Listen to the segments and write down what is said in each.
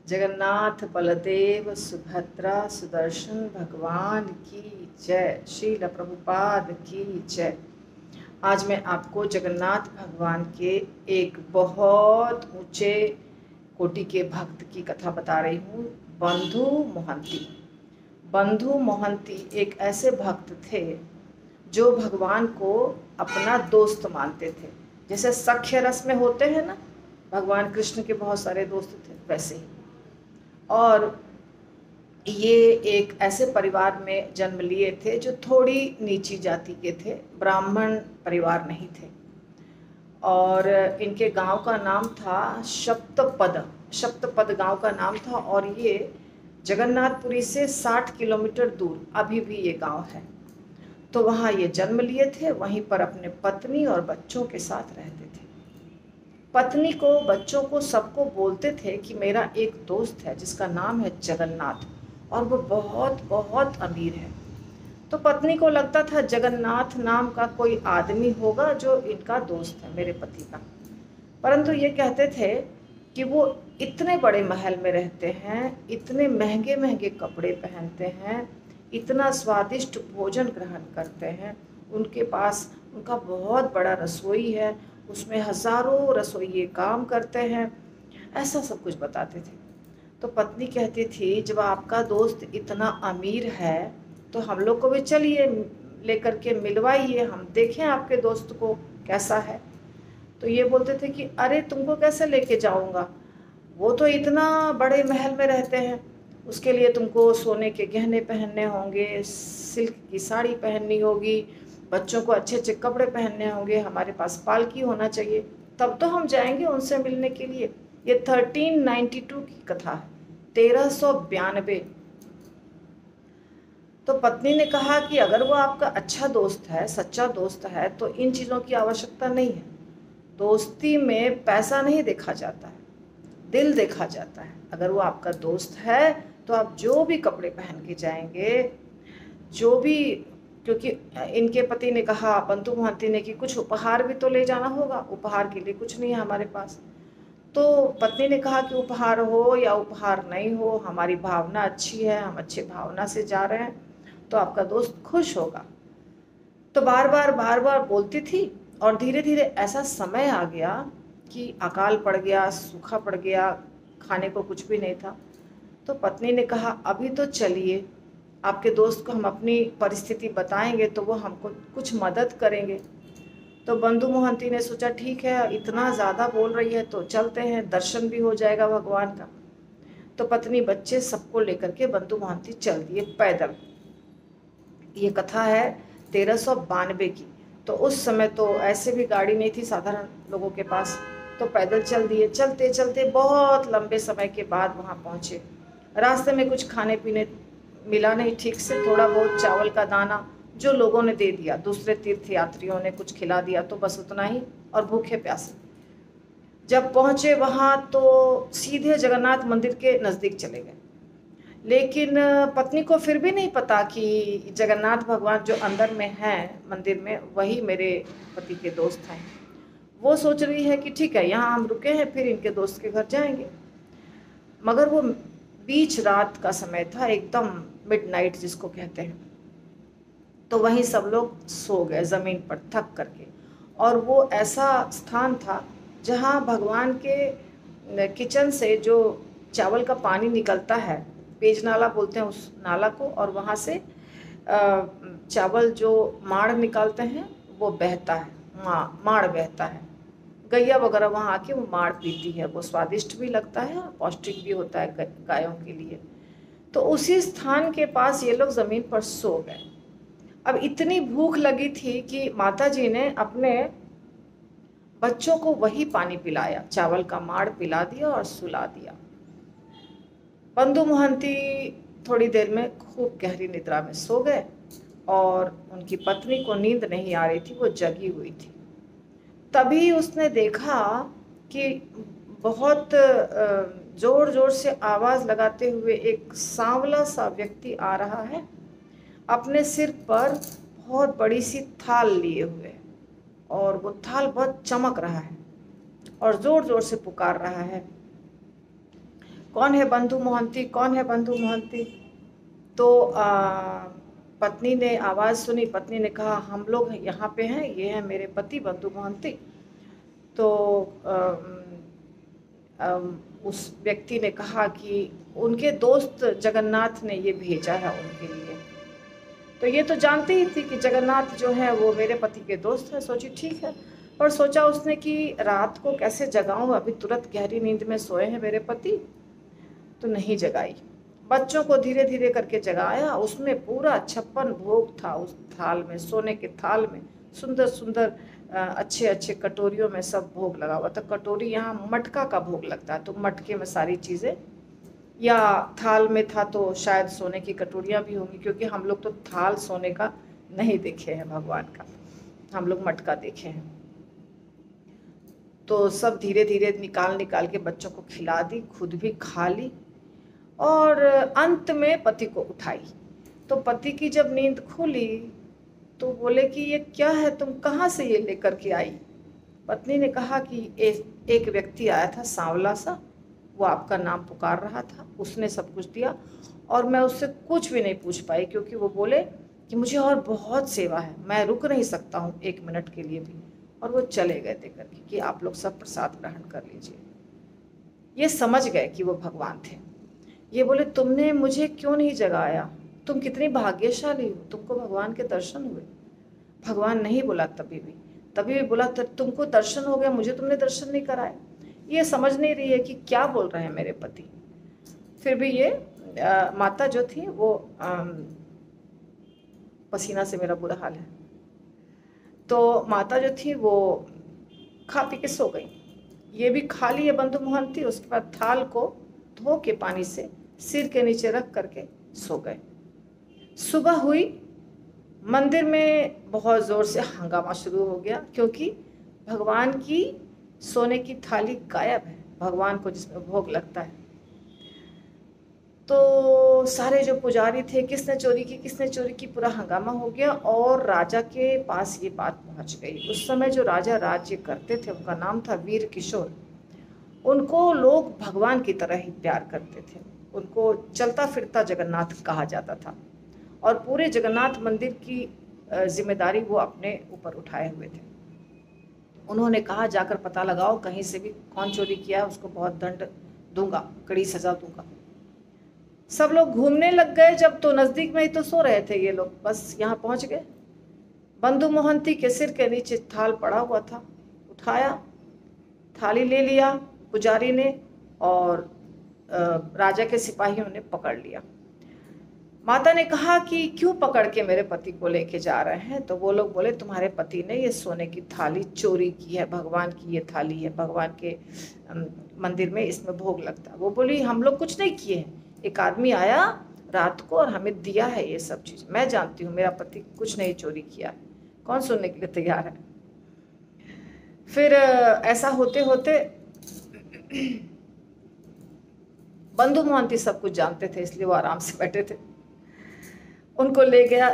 जगन्नाथ बलदेव सुभद्रा सुदर्शन भगवान की जय। श्रील प्रभुपाद की जय। आज मैं आपको जगन्नाथ भगवान के एक बहुत ऊंचे कोटि के भक्त की कथा बता रही हूँ। बंधु मोहंती। बंधु मोहंती एक ऐसे भक्त थे जो भगवान को अपना दोस्त मानते थे। जैसे सख्य रस में होते हैं ना, भगवान कृष्ण के बहुत सारे दोस्त थे, वैसे ही। और ये एक ऐसे परिवार में जन्म लिए थे जो थोड़ी नीची जाति के थे, ब्राह्मण परिवार नहीं थे। और इनके गांव का नाम था सप्तपद। सप्तपद गांव का नाम था और ये जगन्नाथपुरी से 60 किलोमीटर दूर अभी भी ये गांव है। तो वहाँ ये जन्म लिए थे, वहीं पर अपने पत्नी और बच्चों के साथ रहते थे। पत्नी को, बच्चों को, सबको बोलते थे कि मेरा एक दोस्त है जिसका नाम है जगन्नाथ और वो बहुत बहुत अमीर है। तो पत्नी को लगता था जगन्नाथ नाम का कोई आदमी होगा जो इनका दोस्त है, मेरे पति का। परंतु ये कहते थे कि वो इतने बड़े महल में रहते हैं, इतने महंगे महंगे कपड़े पहनते हैं, इतना स्वादिष्ट भोजन ग्रहण करते हैं, उनके पास उनका बहुत बड़ा रसोई है, उसमें हजारों रसोइये काम करते हैं, ऐसा सब कुछ बताते थे। तो पत्नी कहती थी जब आपका दोस्त इतना अमीर है तो हम लोग को भी चलिए लेकर के मिलवाइए, हम देखें आपके दोस्त को कैसा है। तो ये बोलते थे कि अरे तुमको कैसे लेके जाऊंगा, वो तो इतना बड़े महल में रहते हैं, उसके लिए तुमको सोने के गहने पहनने होंगे, सिल्क की साड़ी पहननी होगी, बच्चों को अच्छे अच्छे कपड़े पहनने होंगे, हमारे पास पालकी होना चाहिए, तब तो हम जाएंगे उनसे मिलने के लिए। ये 1392 की कथा है, 1392। तो पत्नी ने कहा कि अगर वो आपका अच्छा दोस्त है, सच्चा दोस्त है, तो इन चीज़ों की आवश्यकता नहीं है। दोस्ती में पैसा नहीं देखा जाता है, दिल देखा जाता है। अगर वो आपका दोस्त है तो आप जो भी कपड़े पहन के जाएंगे, जो भी, क्योंकि इनके पति ने कहा, बंधु मोहंती ने, कि कुछ उपहार भी तो ले जाना होगा, उपहार के लिए कुछ नहीं है हमारे पास। तो पत्नी ने कहा कि उपहार हो या उपहार नहीं हो, हमारी भावना अच्छी है, हम अच्छे भावना से जा रहे हैं, तो आपका दोस्त खुश होगा। तो बार बार बोलती थी और धीरे धीरे ऐसा समय आ गया कि अकाल पड़ गया, सूखा पड़ गया, खाने को कुछ भी नहीं था। तो पत्नी ने कहा अभी तो चलिए, आपके दोस्त को हम अपनी परिस्थिति बताएंगे तो वो हमको कुछ मदद करेंगे। तो बंधु मोहंती ने सोचा ठीक है, इतना ज़्यादा बोल रही है तो चलते हैं, दर्शन भी हो जाएगा भगवान का। तो पत्नी बच्चे सबको लेकर के बंधु मोहंती चल दिए पैदल। ये कथा है 1392 की। तो उस समय तो ऐसे भी गाड़ी नहीं थी साधारण लोगों के पास, तो पैदल चल दिए। चलते चलते बहुत लंबे समय के बाद वहाँ पहुँचे। रास्ते में कुछ खाने पीने मिला नहीं ठीक से, थोड़ा बहुत चावल का दाना जो लोगों ने दे दिया, दूसरे तीर्थ यात्रियों ने कुछ खिला दिया, तो बस उतना ही, और भूखे प्यासे जब पहुँचे वहाँ तो सीधे जगन्नाथ मंदिर के नज़दीक चले गए। लेकिन पत्नी को फिर भी नहीं पता कि जगन्नाथ भगवान जो अंदर में हैं मंदिर में, वही मेरे पति के दोस्त हैं। वो सोच रही है कि ठीक है, यहाँ हम रुके हैं, फिर इनके दोस्त के घर जाएंगे। मगर वो बीच रात का समय था, एकदम मिडनाइट जिसको कहते हैं। तो वहीं सब लोग सो गए ज़मीन पर थक करके। और वो ऐसा स्थान था जहाँ भगवान के किचन से जो चावल का पानी निकलता है, पेज नाला बोलते हैं उस नाला को, और वहाँ से चावल जो माड़ निकालते हैं वो बहता है, माड़ बहता है। गैया वगैरह वहाँ आके वो माड़ पीती है, वो स्वादिष्ट भी लगता है और पौष्टिक भी होता है गायों के लिए। तो उसी स्थान के पास ये लोग ज़मीन पर सो गए। अब इतनी भूख लगी थी कि माता जी ने अपने बच्चों को वही पानी पिलाया, चावल का माड़ पिला दिया और सुला दिया। बंधु मोहंती थोड़ी देर में खूब गहरी निद्रा में सो गए और उनकी पत्नी को नींद नहीं आ रही थी, वो जगी हुई थी। तभी उसने देखा कि बहुत जोर जोर से आवाज़ लगाते हुए एक सांवला सा व्यक्ति आ रहा है, अपने सिर पर बहुत बड़ी सी थाल लिए हुए, और वो थाल बहुत चमक रहा है और जोर जोर से पुकार रहा है, कौन है बंधु मोहंती, कौन है बंधु मोहंती। तो पत्नी ने आवाज़ सुनी, पत्नी ने कहा हम लोग यहाँ पे हैं, ये हैं मेरे पति बंधु मोहंती। तो उस व्यक्ति ने कहा कि उनके दोस्त जगन्नाथ ने ये भेजा है उनके लिए। तो ये तो जानती ही थी कि जगन्नाथ जो है वो मेरे पति के दोस्त हैं। सोची ठीक है, पर सोचा उसने कि रात को कैसे जगाऊं, अभी तुरंत गहरी नींद में सोए हैं मेरे पति, तो नहीं जगाई। बच्चों को धीरे धीरे करके जगाया, उसमें पूरा 56 भोग था उस थाल में, सोने के थाल में सुंदर सुंदर अच्छे अच्छे कटोरियों में सब भोग लगा हुआ था। कटोरी यहाँ मटका का भोग लगता है, तो मटके में सारी चीज़ें, या थाल में था तो शायद सोने की कटोरियाँ भी होंगी, क्योंकि हम लोग तो थाल सोने का नहीं देखे हैं भगवान का, हम लोग मटका देखे हैं। तो सब धीरे धीरे निकाल निकाल के बच्चों को खिला दी, खुद भी खा ली, और अंत में पति को उठाई। तो पति की जब नींद खुली तो बोले कि ये क्या है, तुम कहाँ से ये लेकर के आई। पत्नी ने कहा कि एक व्यक्ति आया था सांवला सा, वो आपका नाम पुकार रहा था, उसने सब कुछ दिया, और मैं उससे कुछ भी नहीं पूछ पाई, क्योंकि वो बोले कि मुझे और बहुत सेवा है, मैं रुक नहीं सकता हूँ 1 मिनट के लिए भी। और वो चले गए दे करके कि आप लोग सब प्रसाद ग्रहण कर लीजिए। ये समझ गए कि वो भगवान थे। ये बोले तुमने मुझे क्यों नहीं जगाया, तुम कितनी भाग्यशाली हो, तुमको भगवान के दर्शन हुए। भगवान नहीं बोला तभी भी बोला तुमको दर्शन हो गया, मुझे तुमने दर्शन नहीं कराया। ये समझ नहीं रही है कि क्या बोल रहे हैं मेरे पति। फिर भी ये माता जो थी वो पसीना से मेरा बुरा हाल है, तो माता जो थी वो खा पी के सो गई। ये भी खा लिए बंधु मोहंती, उसके बाद थाल को धो के पानी से सिर के नीचे रख करके सो गए। सुबह हुई, मंदिर में बहुत ज़ोर से हंगामा शुरू हो गया, क्योंकि भगवान की सोने की थाली गायब है, भगवान को जिसमें भोग लगता है। तो सारे जो पुजारी थे, किसने चोरी की किसने चोरी की, पूरा हंगामा हो गया, और राजा के पास ये बात पहुंच गई। उस समय जो राजा राज्य करते थे उनका नाम था वीर किशोर। उनको लोग भगवान की तरह ही प्यार करते थे, उनको चलता फिरता जगन्नाथ कहा जाता था, और पूरे जगन्नाथ मंदिर की जिम्मेदारी वो अपने ऊपर उठाए हुए थे। उन्होंने कहा जाकर पता लगाओ कहीं से भी कौन चोरी किया है, उसको बहुत दंड दूंगा, कड़ी सजा दूंगा। सब लोग घूमने लग गए जब, तो नज़दीक में ही तो सो रहे थे ये लोग, बस यहाँ पहुँच गए। बंधु मोहंती के सिर के नीचे थाल पड़ा हुआ था, उठाया, थाली ले लिया पुजारी ने, और राजा के सिपाहियों ने पकड़ लिया। माता ने कहा कि क्यों पकड़ के मेरे पति को लेके जा रहे हैं, तो वो लोग बोले तुम्हारे पति ने ये सोने की थाली चोरी की है, भगवान की ये थाली है, भगवान के मंदिर में इसमें भोग लगता है। वो बोली हम लोग कुछ नहीं किए हैं, एक आदमी आया रात को और हमें दिया है ये सब चीज़, मैं जानती हूँ मेरा पति कुछ नहीं चोरी किया है। कौन सुनने के लिए तैयार है। फिर ऐसा होते होते बंधु मोहंती सब कुछ जानते थे, इसलिए वो आराम से बैठे थे। उनको ले गया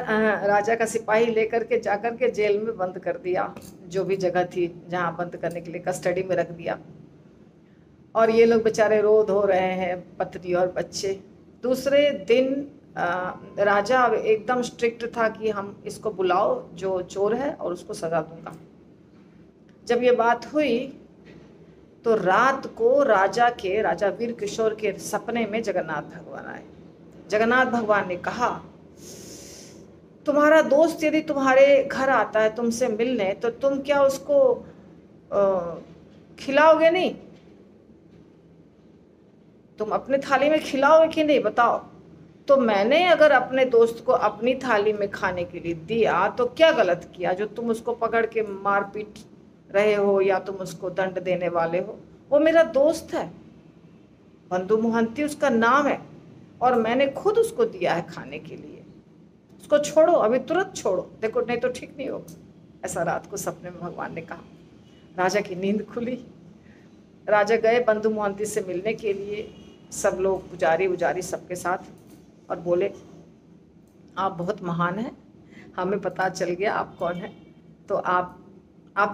राजा का सिपाही लेकर के जाकर के जेल में बंद कर दिया, जो भी जगह थी जहाँ बंद करने के लिए, कस्टडी में रख दिया। और ये लोग बेचारे रो धो रहे हैं, पत्नी और बच्चे। दूसरे दिन राजा एकदम स्ट्रिक्ट था कि हम इसको बुलाओ जो चोर है और उसको सजा दूंगा। जब ये बात हुई तो रात को राजा वीर किशोर के सपने में जगन्नाथ भगवान आए। जगन्नाथ भगवान ने कहा तुम्हारा दोस्त यदि तुम्हारे घर आता है तुमसे मिलने, तो तुम क्या उसको खिलाओगे नहीं, तुम अपने थाली में खिलाओगे कि नहीं बताओ। तो मैंने अगर अपने दोस्त को अपनी थाली में खाने के लिए दिया तो क्या गलत किया जो तुम उसको पकड़ के मार पीट रहे हो या तुम उसको दंड देने वाले हो। वो मेरा दोस्त है, बंधु मोहंती उसका नाम है, और मैंने खुद उसको दिया है खाने के लिए। उसको छोड़ो, अभी तुरंत छोड़ो, देखो नहीं तो ठीक नहीं होगा। ऐसा रात को सपने में भगवान ने कहा। राजा की नींद खुली, राजा गए बंधु मोहंती से मिलने के लिए, सब लोग पुजारी उजारी सबके साथ, और बोले आप बहुत महान हैं, हमें पता चल गया आप कौन हैं, तो आप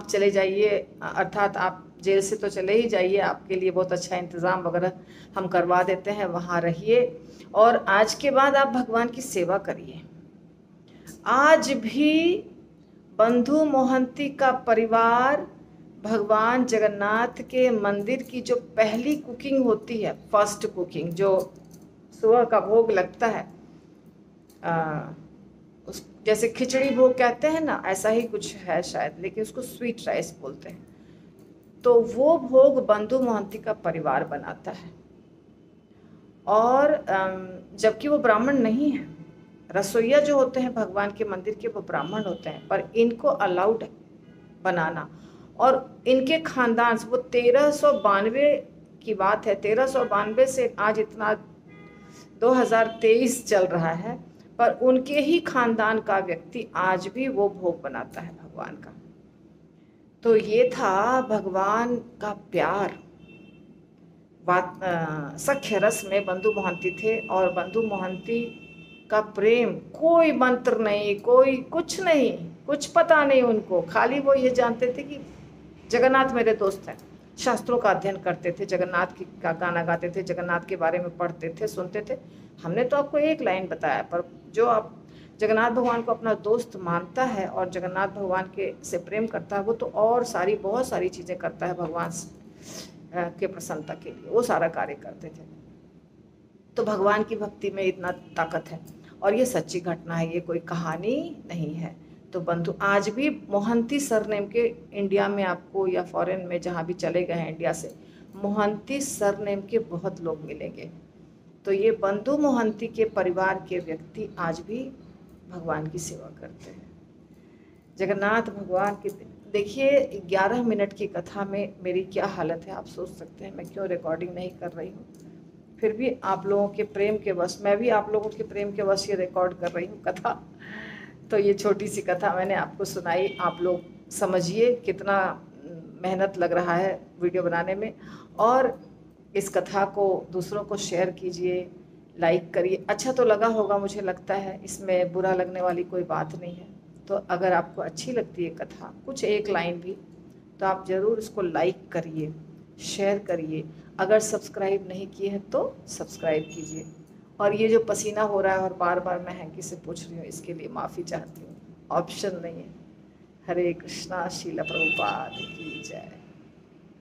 चले जाइए, अर्थात आप जेल से तो चले ही जाइए, आपके लिए बहुत अच्छा इंतज़ाम वगैरह हम करवा देते हैं, वहाँ रहिए और आज के बाद आप भगवान की सेवा करिए। आज भी बंधु मोहंती का परिवार भगवान जगन्नाथ के मंदिर की जो पहली कुकिंग होती है, फर्स्ट कुकिंग, जो सुबह का भोग लगता है, उस जैसे खिचड़ी भोग कहते हैं ना, ऐसा ही कुछ है शायद, लेकिन उसको स्वीट राइस बोलते हैं। तो वो भोग बंधु मोहंती का परिवार बनाता है और जबकि वो ब्राह्मण नहीं है। रसोइया जो होते हैं भगवान के मंदिर के, वो ब्राह्मण होते हैं, पर इनको अलाउड है बनाना। और इनके खानदान से, वो 1392 की बात है, 1392 से आज इतना 2023 चल रहा है, पर उनके ही खानदान का व्यक्ति आज भी वो भोग बनाता है भगवान का। तो ये था भगवान का प्यार। सख्य रस में बंधु मोहंती थे और बंधु मोहंती का प्रेम, कोई मंत्र नहीं, कोई कुछ नहीं, कुछ पता नहीं उनको, खाली वो ये जानते थे कि जगन्नाथ मेरे दोस्त हैं। शास्त्रों का अध्ययन करते थे, जगन्नाथ की का गाना गाते थे, जगन्नाथ के बारे में पढ़ते थे, सुनते थे। हमने तो आपको एक लाइन बताया, पर जो आप जगन्नाथ भगवान को अपना दोस्त मानता है और जगन्नाथ भगवान के से प्रेम करता है, वो तो और बहुत सारी चीज़ें करता है भगवान के प्रसन्नता के लिए, वो सारा कार्य करते थे। तो भगवान की भक्ति में इतना ताकत है और ये सच्ची घटना है, ये कोई कहानी नहीं है। तो बंधु आज भी मोहंती सरनेम के इंडिया में आपको या फॉरेन में जहाँ भी चले गए हैं इंडिया से, मोहंती सरनेम के बहुत लोग मिलेंगे। तो ये बंधु मोहंती के परिवार के व्यक्ति आज भी भगवान की सेवा करते हैं। जगन्नाथ भगवान की देखिए 11 मिनट की कथा में मेरी क्या हालत है, आप सोच सकते हैं मैं क्यों रिकॉर्डिंग नहीं कर रही हूँ। फिर भी आप लोगों के प्रेम के वश, मैं भी आप लोगों के प्रेम के वश ये रिकॉर्ड कर रही हूँ कथा। तो ये छोटी सी कथा मैंने आपको सुनाई, आप लोग समझिए कितना मेहनत लग रहा है वीडियो बनाने में। और इस कथा को दूसरों को शेयर कीजिए, लाइक करिए। अच्छा तो लगा होगा, मुझे लगता है इसमें बुरा लगने वाली कोई बात नहीं है। तो अगर आपको अच्छी लगती है कथा, कुछ एक लाइन भी, तो आप ज़रूर इसको लाइक करिए, शेयर करिए। अगर सब्सक्राइब नहीं किए हैं तो सब्सक्राइब कीजिए। और ये जो पसीना हो रहा है और बार बार मैं हैंकी से पूछ रही हूँ, इसके लिए माफ़ी चाहती हूँ, ऑप्शन नहीं है। हरे कृष्णा, श्रील प्रभुपाद की जय।